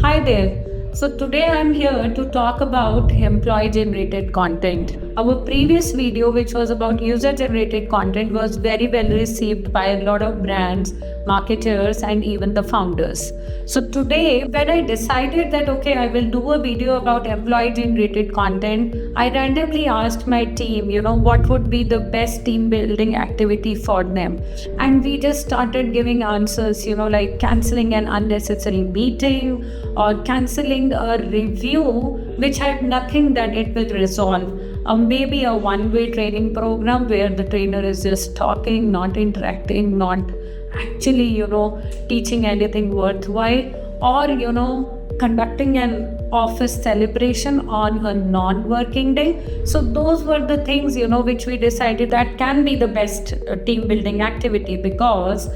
Hi there. So today I'm here to talk about employee generated content. Our previous video, which was about user generated content, was very well received by a lot of brands, marketers, and even the founders. So today, when I decided that okay, I will do a video about employee generated content, I randomly asked my team, what would be the best team building activity for them. And we just started giving answers, like canceling an unnecessary meeting or canceling a review which had nothing that it will resolve. Maybe a one-way training program where the trainer is just talking, not interacting, not actually, teaching anything worthwhile, or, conducting an office celebration on a non-working day. So those were the things, which we decided that can be the best team building activity because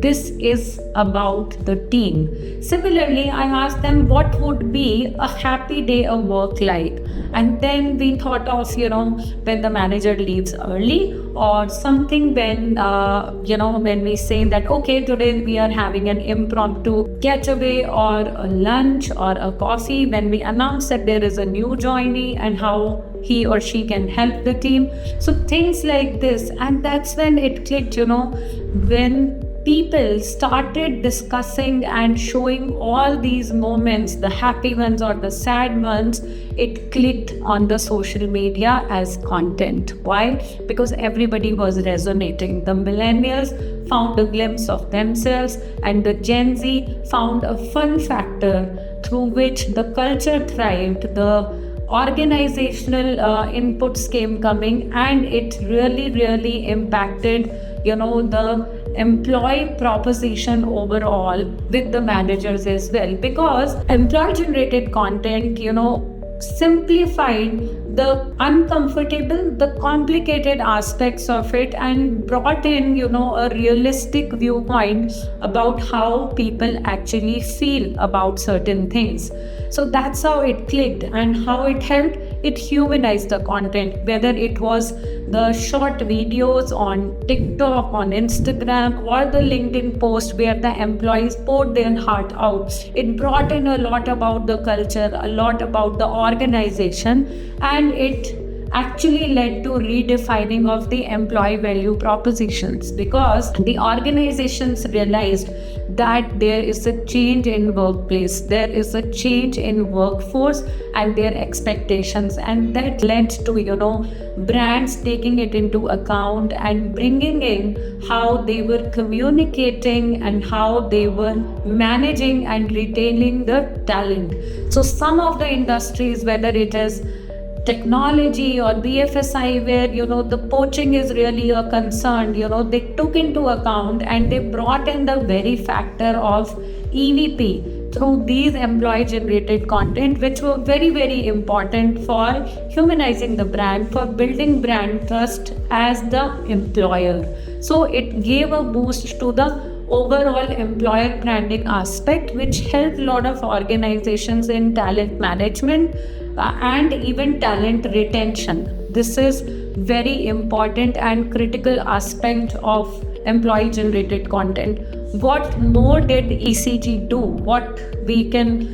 this is about the team. Similarly, I asked them what would be a happy day of work like. And then we thought of, when the manager leaves early or something when we say that, okay, today we are having an impromptu getaway or a lunch or a coffee when we announce that there is a new joinee and how he or she can help the team. So things like this. And that's when it clicked, when people started discussing and showing all these moments, the happy ones or the sad ones, it clicked on the social media as content. Why? Because everybody was resonating. The millennials found a glimpse of themselves, and the Gen Z found a fun factor through which the culture thrived, the organizational inputs came coming, and it really impacted the employee proposition overall with the managers as well, because employee generated content simplified the uncomfortable, the complicated aspects of it and brought in a realistic viewpoint about how people actually feel about certain things. So that's how it clicked, and how it helped. It humanized the content, whether it was the short videos on TikTok, on Instagram, or the LinkedIn post where the employees poured their heart out. It brought in a lot about the culture, a lot about the organization, and it actually led to redefining of the employee value propositions, because the organizations realized that there is a change in workplace, there is a change in workforce and their expectations, and that led to brands taking it into account and bringing in how they were communicating and how they were managing and retaining the talent. So some of the industries, whether it is technology or BFSI, where the poaching is really a concern, they took into account and they brought in the very factor of EVP through these employee generated content, which were very important for humanizing the brand, for building brand trust as the employer. So it gave a boost to the overall employer branding aspect, which helped a lot of organizations in talent management and even talent retention. This is very important and critical aspect of employee generated content. What more did ECG do? What we can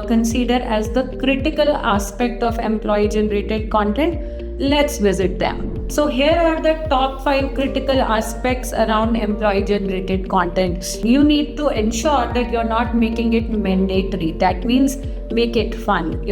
consider as the critical aspect of employee generated content? Let's visit them. So here are the top 5 critical aspects around employee generated content. You need to ensure that you're not making it mandatory. That means make it fun.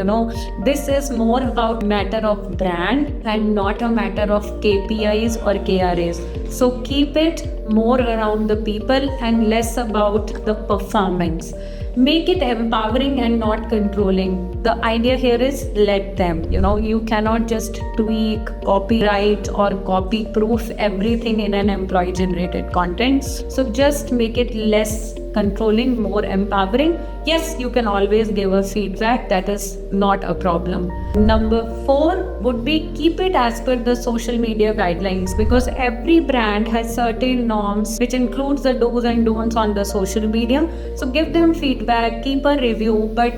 This is more about matter of brand and not a matter of KPIs or KRAs. So keep it more around the people and less about the performance. Make it empowering and not controlling. The idea here is let them. You cannot just tweak, copyright or copy proof everything in an employee generated content. So just make it less controlling, more empowering. Yes, you can always give a feedback, that is not a problem. Number 4 would be keep it as per the social media guidelines, because every brand has certain norms which includes the do's and don'ts on the social media. So give them feedback, keep a review, but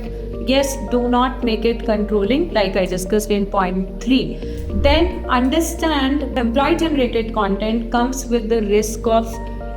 yes, do not make it controlling, like I discussed in point 3. Then understand employee generated content comes with the risk of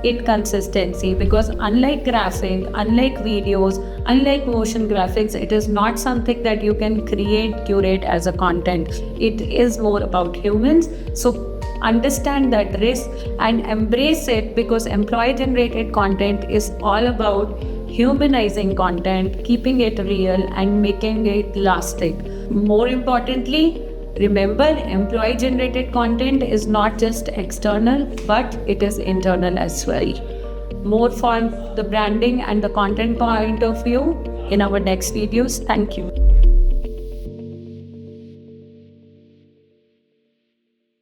inconsistency, because unlike graphic, unlike videos, unlike motion graphics, it is not something that you can curate as a content. It is more about humans. So understand that risk and embrace it, because employee generated content is all about humanizing content, keeping it real and making it lasting. More importantly, remember, employee generated content is not just external, but it is internal as well. More for the branding and the content point of view in our next videos. Thank you.